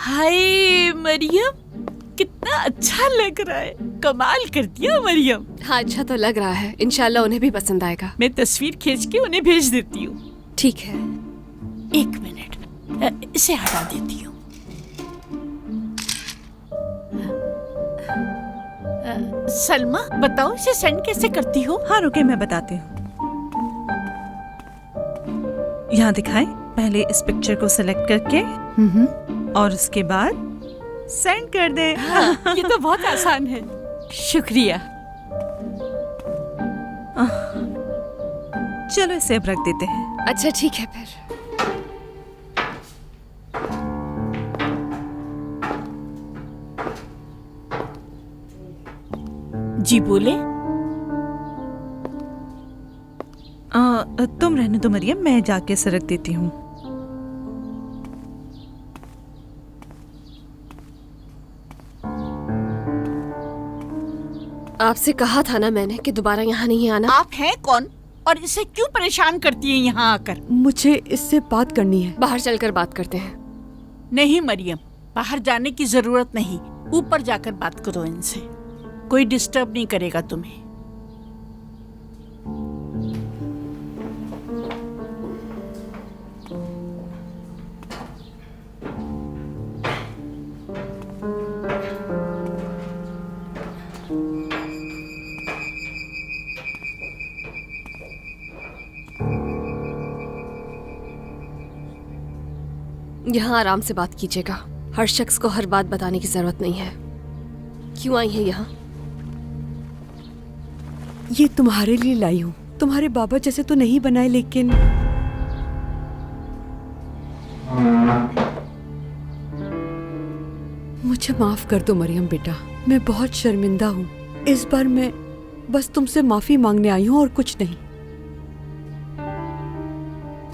हाय मरियम, कितना अच्छा लग रहा है। कमाल कर दिया मरियम। हाँ, अच्छा तो लग रहा है। इंशाल्लाह उन्हें भी पसंद आएगा। मैं तस्वीर खींच के उन्हें भेज देती हूँ। ठीक है। एक मिनट, इसे हटा देती हूँ। सलमा, बताओ इसे सेंड कैसे करती हो? हाँ रुके, मैं बताती हूँ। यहाँ दिखाए, पहले इस पिक्चर को सिलेक्ट करके और उसके बाद सेंड कर दे। हाँ, ये तो बहुत आसान है। शुक्रिया। चलो इसे अब रख देते हैं। अच्छा ठीक है फिर। जी बोले। तुम रहने दो मरियम, मैं जाके इसे रख देती हूँ। आपसे कहा था ना मैंने कि दोबारा यहाँ नहीं आना। आप हैं कौन और इसे क्यों परेशान करती हैं यहाँ आकर? मुझे इससे बात करनी है। बाहर चलकर बात करते हैं। नहीं मरियम, बाहर जाने की जरूरत नहीं। ऊपर जाकर बात करो इनसे। कोई डिस्टर्ब नहीं करेगा तुम्हें। यहाँ आराम से बात कीजिएगा। हर शख्स को हर बात बताने की जरूरत नहीं है। क्यों आई है यहाँ? ये तुम्हारे लिए लाई हूँ। तुम्हारे बाबा जैसे तो नहीं बनाए, लेकिन मुझे माफ कर दो मरियम बेटा, मैं बहुत शर्मिंदा हूँ। इस बार मैं बस तुमसे माफी मांगने आई हूँ और कुछ नहीं।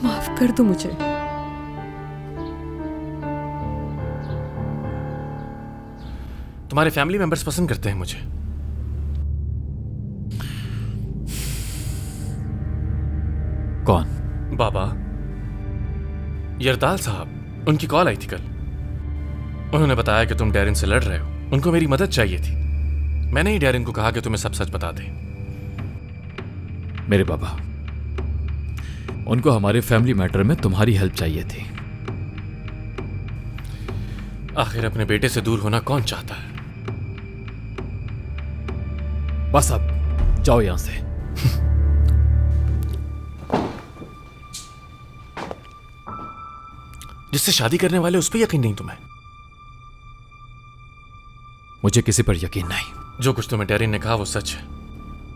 माफ कर दो मुझे। तुम्हारे फैमिली मेंबर्स पसंद करते हैं मुझे। कौन? बाबा, यरदाल साहब, उनकी कॉल आई थी कल। उन्होंने बताया कि तुम डैरिन से लड़ रहे हो। उनको मेरी मदद चाहिए थी। मैंने ही डैरिन को कहा कि तुम्हें सब सच बता दे। मेरे बाबा, उनको हमारे फैमिली मैटर में तुम्हारी हेल्प चाहिए थी। आखिर अपने बेटे से दूर होना कौन चाहता है? बस अब जाओ यहां से। जिससे शादी करने वाले उस पर यकीन नहीं तुम्हें? मुझे किसी पर यकीन नहीं। जो कुछ तुम्हें डैरिन ने कहा वो सच है।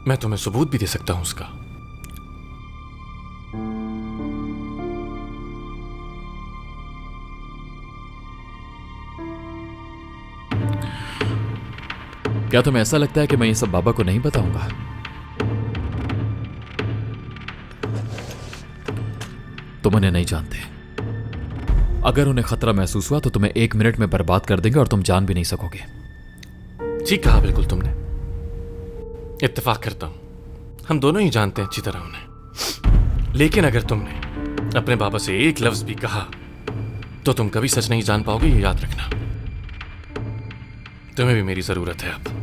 मैं तुम्हें सबूत भी दे सकता हूं उसका। क्या तुम्हें ऐसा लगता है कि मैं ये सब बाबा को नहीं बताऊंगा? तुम उन्हें नहीं जानते। अगर उन्हें खतरा महसूस हुआ तो तुम्हें 1 मिनट में बर्बाद कर देंगे और तुम जान भी नहीं सकोगे। ठीक कहा बिल्कुल तुमने। इत्तेफाक करता हूं, हम दोनों ही जानते हैं अच्छी तरह उन्हें। लेकिन अगर तुमने अपने बाबा से एक लफ्ज भी कहा तो तुम कभी सच नहीं जान पाओगे, ये याद रखना। तुम्हें भी मेरी जरूरत है अब।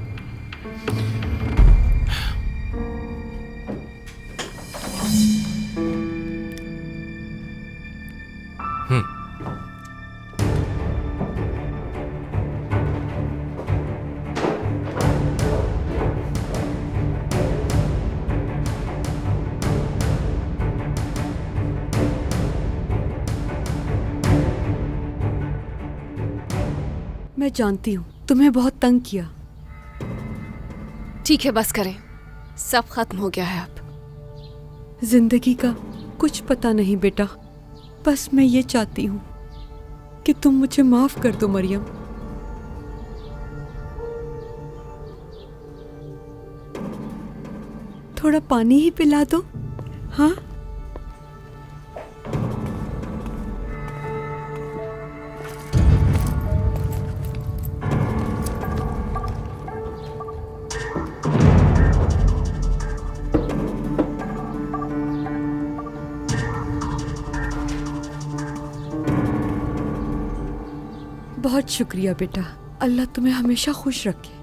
मैं जानती हूँ तुम्हें बहुत तंग किया। ठीक है, बस करें। सब खत्म हो गया है अब। जिंदगी का कुछ पता नहीं बेटा। बस मैं ये चाहती हूँ कि तुम मुझे माफ कर दो मरियम। थोड़ा पानी ही पिला दो। हाँ, बहुत शुक्रिया बेटा, अल्लाह तुम्हें हमेशा खुश रखे।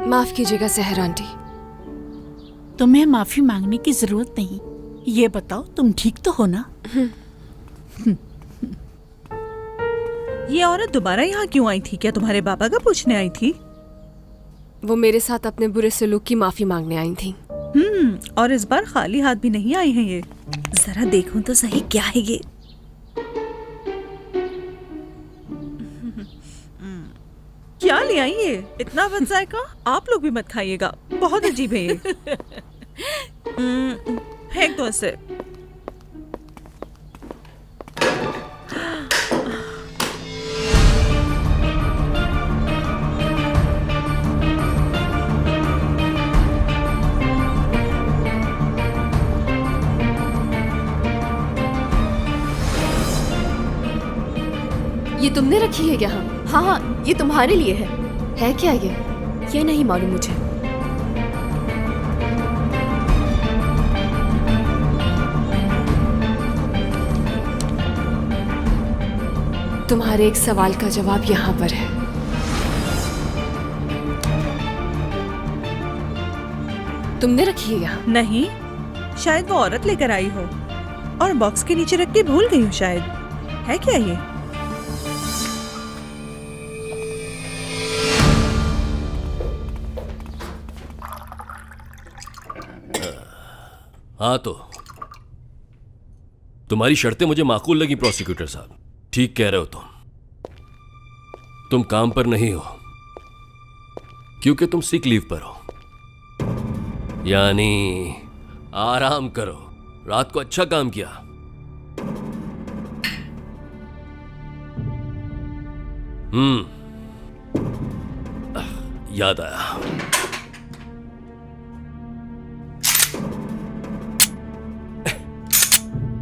माफ कीजिएगा सहर आंटी। तुम्हें माफी मांगने की जरूरत नहीं। ये बताओ तुम ठीक तो हो ना? ये औरत दोबारा यहाँ क्यों आई थी? क्या तुम्हारे पापा का पूछने आई थी? वो मेरे साथ अपने बुरे सलूक की माफी मांगने आई थी। और इस बार खाली हाथ भी नहीं आई है ये। जरा देखूं तो सही क्या है ये। क्या ले आई ये? इतना बद जायका? आप लोग भी मत खाइएगा, बहुत अजीब है ये। फेंक दो इसे। ये तुमने रखी है यहाँ? हाँ, ये तुम्हारे लिए है क्या ये? ये नहीं मालूम मुझे। तुम्हारे एक सवाल का जवाब यहाँ पर है। तुमने रखी है यहाँ? नहीं, शायद वो औरत लेकर आई हो और बॉक्स के नीचे रख के भूल गई हो शायद। है क्या ये? हाँ तो तुम्हारी शर्तें मुझे माकूल लगी प्रोसिक्यूटर साहब। ठीक कह रहे हो तुम काम पर नहीं हो क्योंकि तुम सिक लीव पर हो, यानी आराम करो। रात को अच्छा काम किया। याद आया,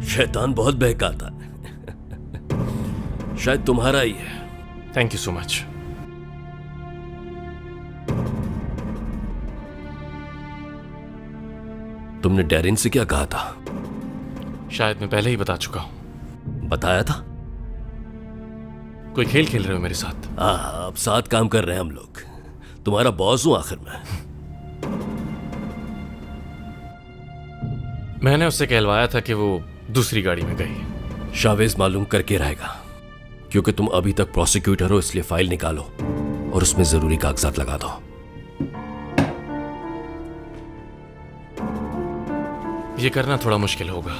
शैतान बहुत बहकाता है। शायद तुम्हारा ही है। Thank you so much. तुमने डैरिन से क्या कहा था? शायद मैं पहले ही बता चुका हूं। बताया था? कोई खेल खेल रहे हो मेरे साथ? अब साथ काम कर रहे हैं हम लोग। तुम्हारा बॉस हूं आखिर में। मैंने उससे कहलवाया था कि वो दूसरी गाड़ी में गई। शावेज मालूम करके रहेगा, क्योंकि तुम अभी तक प्रोसिक्यूटर हो, इसलिए फाइल निकालो और उसमें जरूरी कागजात लगा दो। ये करना थोड़ा मुश्किल होगा।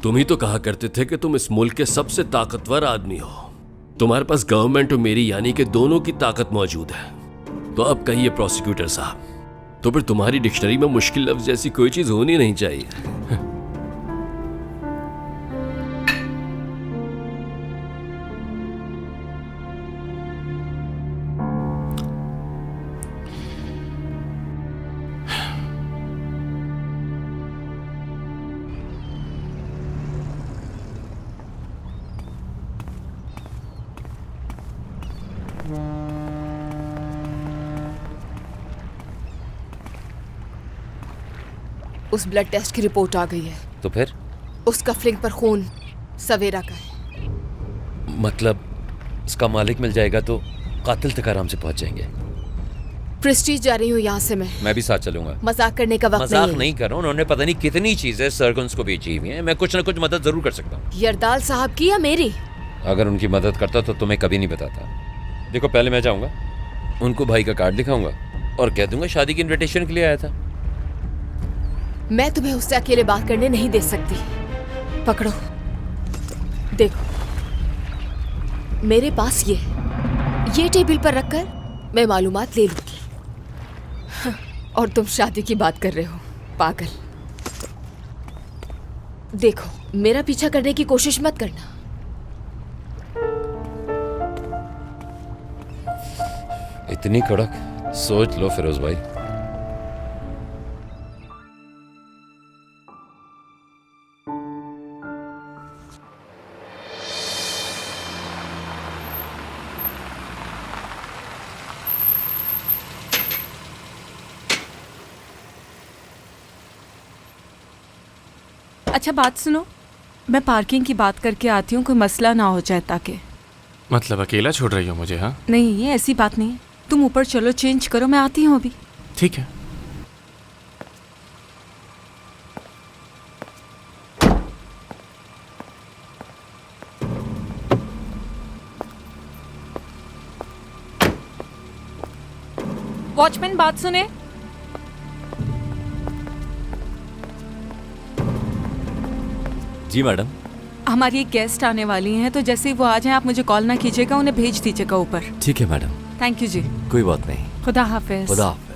तुम ही तो कहा करते थे कि तुम इस मुल्क के सबसे ताकतवर आदमी हो। तुम्हारे पास गवर्नमेंट और मेरी यानी कि दोनों की ताकत मौजूद है। तो अब कहिए प्रोसिक्यूटर साहब, तो फिर तुम्हारी डिक्शनरी में मुश्किल लफ्ज जैसी कोई चीज होनी नहीं चाहिए। उस ब्लड टेस्ट की रिपोर्ट आ गई है। तो फिर? उसका फ्लिंग पर खून सवेरा का है। मतलब इसका मालिक मिल जाएगा तो कातिल तक आराम से पहुंच जाएंगे। प्रेस्टीज जा रही हूँ यहाँ से मैं भी साथ चलूंगा। मजाक करने का वक्त मजाक नहीं नहीं कर रहा हूँ। उन्होंने पता नहीं कितनी चीजें सरगुन्स को बेची हुई हैं। मैं कुछ ना कुछ मदद जरूर कर सकता हूँ। यरदाल साहब की या मेरी? अगर उनकी मदद करता तो तुम्हें कभी नहीं बताता। देखो, पहले मैं जाऊंगा, उनको भाई का कार्ड दिखाऊंगा और कह दूंगा शादी की इनविटेशन के लिए आया था। मैं तुम्हें उससे अकेले बात करने नहीं दे सकती। पकड़ो, देखो मेरे पास ये टेबल पर रखकर मैं मालूमात ले लूंगी। और तुम शादी की बात कर रहे हो, पागल। देखो, मेरा पीछा करने की कोशिश मत करना। इतनी कड़क? सोच लो फिरोज भाई। अच्छा बात सुनो, मैं पार्किंग की बात करके आती हूँ, कोई मसला ना हो जाए ताकि। मतलब अकेला छोड़ रही हो मुझे? हाँ नहीं, ये ऐसी बात नहीं है। तुम ऊपर चलो, चेंज करो, मैं आती हूँ अभी। ठीक है। वॉचमैन बात सुने। जी मैडम। हमारी एक गेस्ट आने वाली हैं, तो जैसे ही वो आ जाएं आप मुझे कॉल ना कीजिएगा, उन्हें भेज दीजिएगा ऊपर। ठीक है मैडम। थैंक यू जी। कोई बात नहीं। खुदा हाफिज। खुदा हाफिज।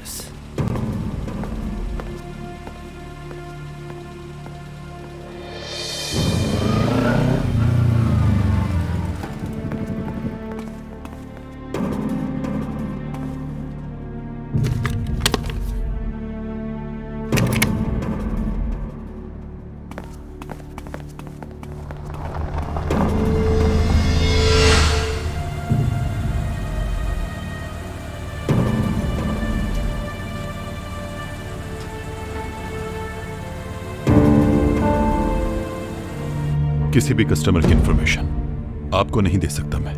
किसी भी कस्टमर की इंफॉर्मेशन आपको नहीं दे सकता मैं।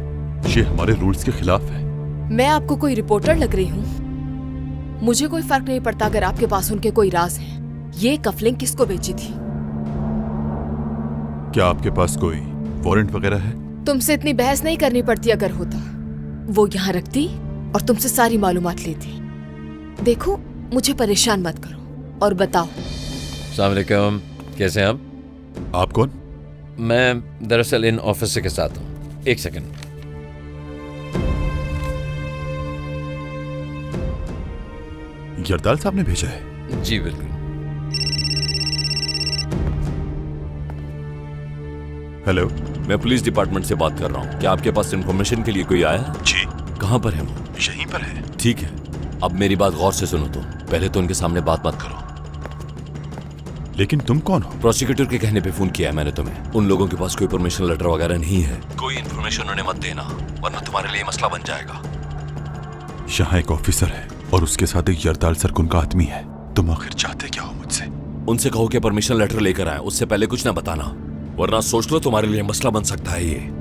ये हमारे रूल्स के खिलाफ है। मैं आपको कोई रिपोर्टर लग रही हूँ? मुझे कोई फर्क नहीं पड़ता अगर आपके पास उनके कोई राज हैं। ये कफलिंग किसको बेची थी? क्या आपके पास कोई वारंट वगैरह है? तुमसे इतनी बहस नहीं करनी पड़ती। अगर होता वो यहाँ रखती और तुमसे सारी मालूमात लेती। देखो, मुझे परेशान मत करो और बताओ। अस्सलाम वालेकुम, कैसे हैं आप? आप कौन? मैं दरअसल इन ऑफिसर के साथ हूँ। एक सेकंड। यरदाल साहब ने भेजा है? जी बिल्कुल। हेलो, मैं पुलिस डिपार्टमेंट से बात कर रहा हूँ। क्या आपके पास इंफॉर्मेशन के लिए कोई आया है? जी। कहाँ पर है वो? यहीं पर है। ठीक है, अब मेरी बात गौर से सुनो। तुम पहले तो उनके सामने बात मत करो। लेकिन तुम कौन हो? प्रोसिक्यूटर के कहने पे फोन किया है मैंने तुम्हें। उन लोगों के पास कोई परमिशन लेटर वगैरह नहीं है। कोई इन्फॉर्मेशन उन्हें मत देना, वरना तुम्हारे लिए मसला बन जाएगा। यहाँ एक ऑफिसर है और उसके साथ एक यरदाल सरकुन का आदमी है। तुम आखिर चाहते क्या हो मुझसे? उनसे कहो कि परमिशन लेटर लेकर आए, उससे पहले कुछ ना बताना, वरना सोच लो तुम्हारे लिए मसला बन सकता है ये।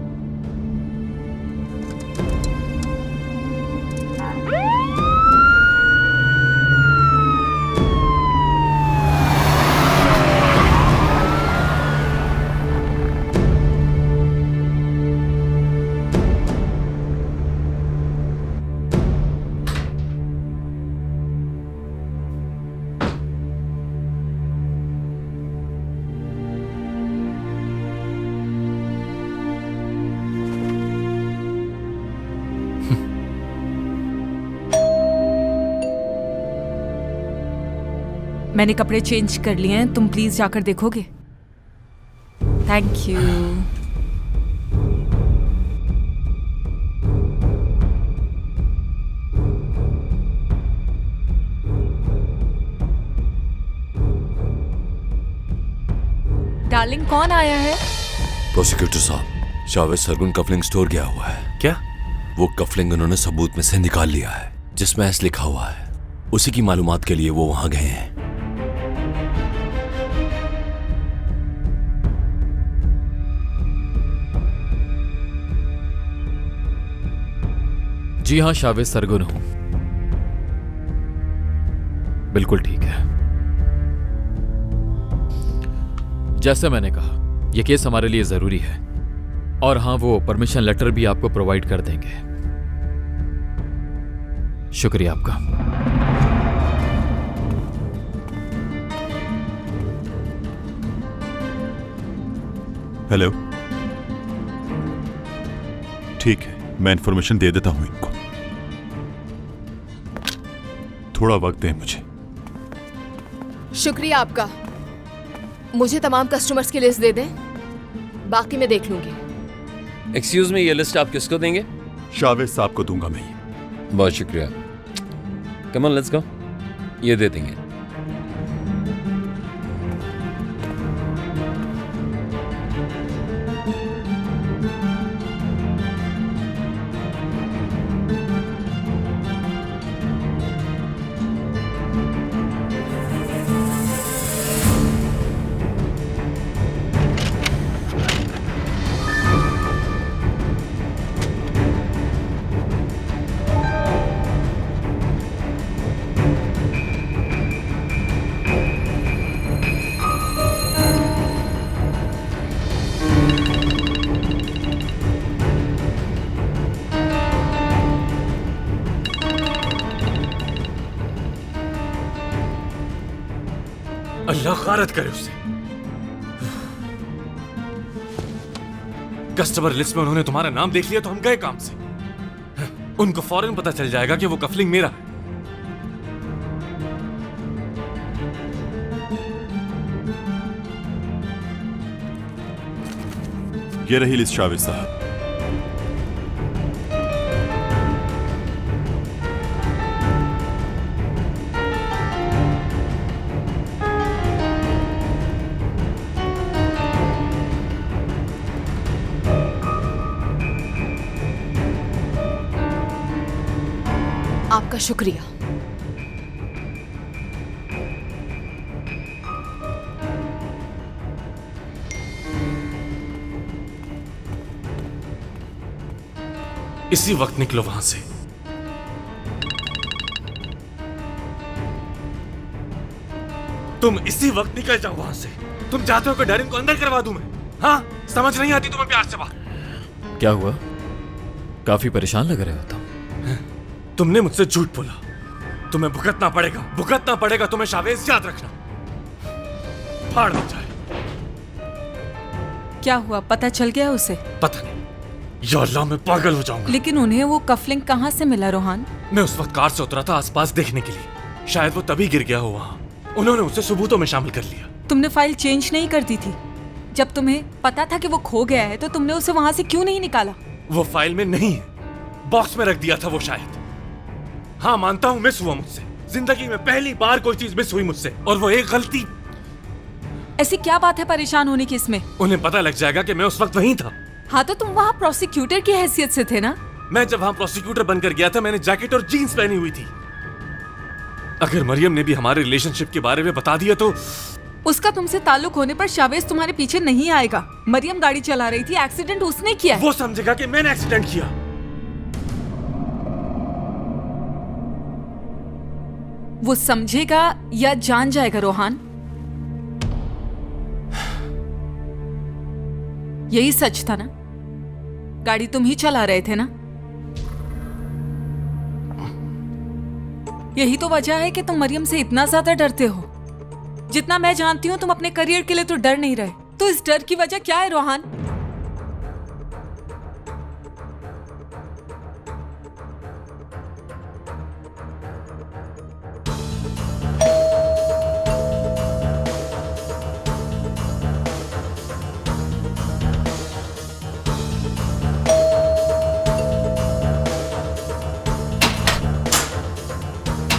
मैंने कपड़े चेंज कर लिए हैं, तुम प्लीज जाकर देखोगे? Thank you. डार्लिंग, कौन आया है? प्रोसिक्यूटर साहब, जावेद सरगुन कफलिंग स्टोर गया हुआ है। क्या? वो कफलिंग उन्होंने सबूत में से निकाल लिया है, जिसमें एस लिखा हुआ है। उसी की मालूमात के लिए वो वहां गए हैं। जी हाँ, शावेद सरगुन हूं। बिल्कुल ठीक है। जैसे मैंने कहा, यह केस हमारे लिए जरूरी है और हाँ, वो परमिशन लेटर भी आपको प्रोवाइड कर देंगे। शुक्रिया आपका। हेलो, ठीक है, मैं इंफॉर्मेशन दे देता हूं इनको। थोड़ा वक्त दें मुझे। शुक्रिया आपका। मुझे तमाम कस्टमर्स की लिस्ट दे दें, बाकी मैं देख लूंगी। एक्सक्यूज मी, ये लिस्ट आप किसको देंगे? शावेद साहब को दूंगा मैं ये। बहुत शुक्रिया। Come on, let's go. ये दे देंगे। अल्लाह गारत करे उससे। कस्टमर लिस्ट में उन्होंने तुम्हारा नाम देख लिया तो हम गए काम से। उनको फौरन पता चल जाएगा कि वो कफलिंग मेरा है। ये रही लिस्ट शावेद साहब। आपका शुक्रिया। इसी वक्त निकलो वहां से। तुम इसी वक्त निकल जाओ वहां से। तुम चाहते हो कि डैरिन को अंदर करवा दूं मैं? हाँ, समझ नहीं आती तुम्हें प्यार से बात। क्या हुआ? काफी परेशान लग रहे हो तुम। तुमने मुझसे झूठ बोला। तुम्हें भुगतना पड़ेगा तुम्हें शावेज, याद रखना। फाड़ मत जाए। क्या हुआ, पता चल गया उसे? पता नहीं, या अल्लाह मैं पागल हो जाऊंगा। लेकिन उन्हें वो कफलिंग कहाँ से मिला रोहान? मैं उस वक्त कार से उतरा था आसपास देखने के लिए। शायद वो तभी गिर गया हो वहां। उन्होंने उसे सबूतों में शामिल कर लिया। तुमने फाइल चेंज नहीं कर दी थी? जब तुम्हें पता था कि वो खो गया है तो तुमने उसे वहां से क्यों नहीं निकाला? वो फाइल में नहीं है, बॉक्स में रख दिया था वो शायद। हाँ, मानता हूँ मिस हुआ मुझसे। जिंदगी में पहली बार कोई चीज मिस हुई मुझसे, और वो एक गलती। ऐसी क्या बात है परेशान होने की इसमें? उन्हें पता लग जाएगा कि मैं उस वक्त वहीं था। हाँ, तो तुम वहाँ प्रोसिक्यूटर की हैसियत से थे ना? मैं जब वहां प्रोसिक्यूटर बनकर गया था मैंने जैकेट और जीन्स पहनी हुई थी। अगर मरियम ने भी हमारे रिलेशनशिप के बारे में बता दिया तो उसका तुमसे ताल्लुक होने पर शावेज तुम्हारे पीछे नहीं आएगा। मरियम गाड़ी चला रही थी, एक्सीडेंट उसने किया है। वो समझेगा कि मैंने एक्सीडेंट किया। वो समझेगा या जान जाएगा रोहान? यही सच था ना? गाड़ी तुम ही चला रहे थे ना? यही तो वजह है कि तुम मरियम से इतना ज्यादा डरते हो। जितना मैं जानती हूँ तुम अपने करियर के लिए तो डर नहीं रहे। तो इस डर की वजह क्या है रोहान?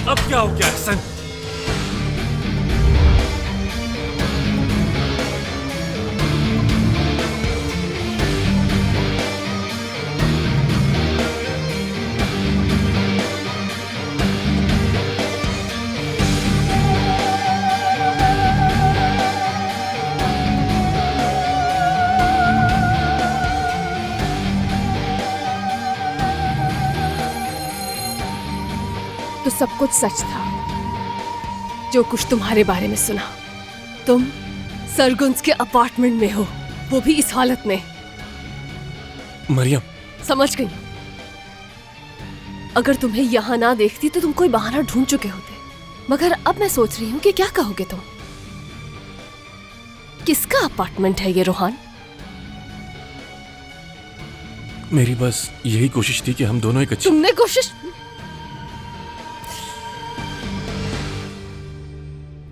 अब क्या हो गया एहसन? तो सब कुछ सच था जो कुछ तुम्हारे बारे में सुना। तुम सरगुन्स के अपार्टमेंट में हो, वो भी इस हालत में। मरियम, समझ गई। अगर तुम्हें यहाँ ना देखती तो तुम कोई बहाना ढूंढ चुके होते। मगर अब मैं सोच रही हूँ कि क्या कहोगे तुम। किसका अपार्टमेंट है ये रोहान? मेरी बस यही कोशिश थी कि हम दोनों एक अच्छी। तुमने कोशिश?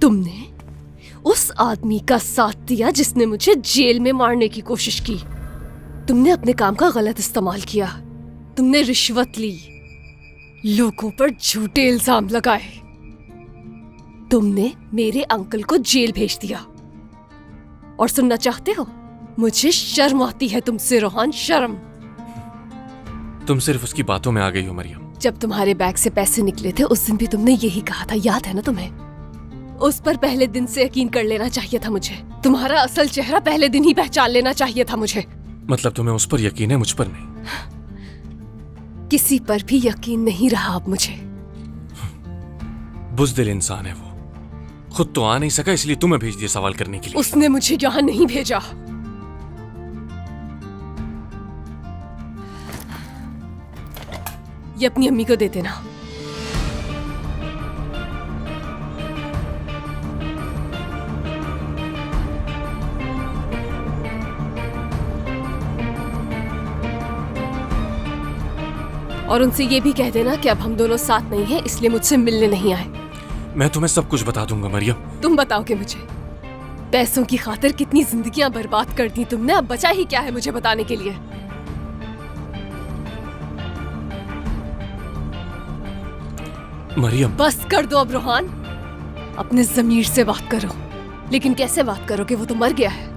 तुमने उस आदमी का साथ दिया जिसने मुझे जेल में मारने की कोशिश की। तुमने अपने काम का गलत इस्तेमाल किया। तुमने रिश्वत ली, लोगों पर झूठे इल्जाम लगाए। तुमने मेरे अंकल को जेल भेज दिया। और सुनना चाहते हो? मुझे शर्म आती है तुमसे रोहान, शर्म। तुम सिर्फ उसकी बातों में आ गई हो मरियम। जब तुम्हारे बैग से पैसे निकले थे उस दिन भी तुमने यही कहा था, याद है ना तुम्हें? उस पर पहले दिन से यकीन कर लेना चाहिए था मुझे। तुम्हारा असल चेहरा पहले दिन ही पहचान लेना चाहिए था मुझे। मतलब तुम्हें उस पर यकीन है, मुझ पर नहीं? किसी पर भी यकीन नहीं रहा अब मुझे। बुज़दिल इंसान है वो। खुद तो आ नहीं सका इसलिए तुम्हें भेज दिया सवाल करने के लिए। उसने मुझे यहाँ नहीं भेजा। ये अपनी अम्मी को दे देना। और उनसे ये भी कह देना कि अब हम दोनों साथ नहीं हैं, इसलिए मुझसे मिलने नहीं आए। मैं तुम्हें सब कुछ बता दूंगा मरियम। तुम बताओगे मुझे? पैसों की खातिर कितनी जिंदगियां बर्बाद कर दी तुमने, अब बचा ही क्या है मुझे बताने के लिए? मरियम बस कर दो अब रोहान, अपने जमीर से बात करो। लेकिन कैसे बात करोगे, वो तो मर गया है।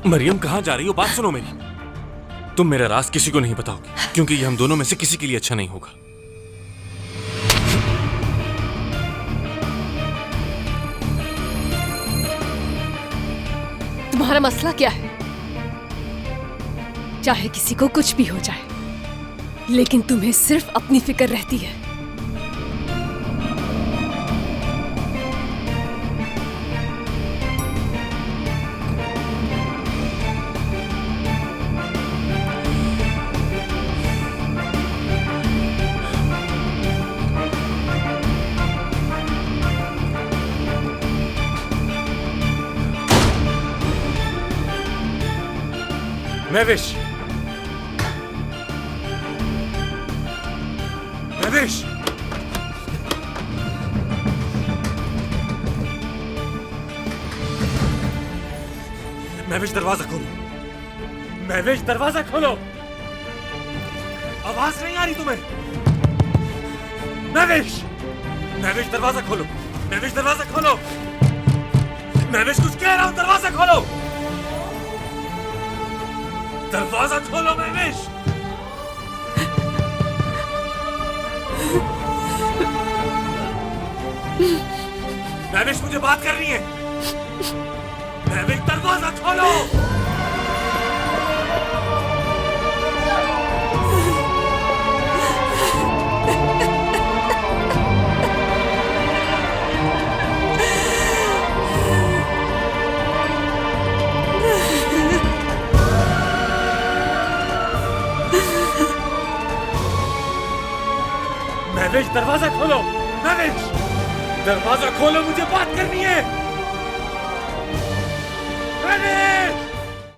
मरियम कहाँ जा रही हो? बात सुनो मेरी। तुम मेरा राज किसी को नहीं बताओगी, क्योंकि ये हम दोनों में से किसी के लिए अच्छा नहीं होगा। तुम्हारा मसला क्या है? चाहे किसी को कुछ भी हो जाए, लेकिन तुम्हें सिर्फ अपनी फिक्र रहती है। महविश, महविश, महविश दरवाजा खोलो। महविश दरवाजा खोलो। आवाज नहीं आ रही तुम्हें? महविश, महविश दरवाजा खोलो। महविश दरवाजा खोलो। महविश कुछ कह रहा हूं, दरवाजा खोलो। दरवाजा खोलो महविश। महविश मुझे बात करनी है। महविश दरवाजा खोलो। महविश दरवाजा खोलो। महविश दरवाजा खोलो, मुझे बात करनी है। महविश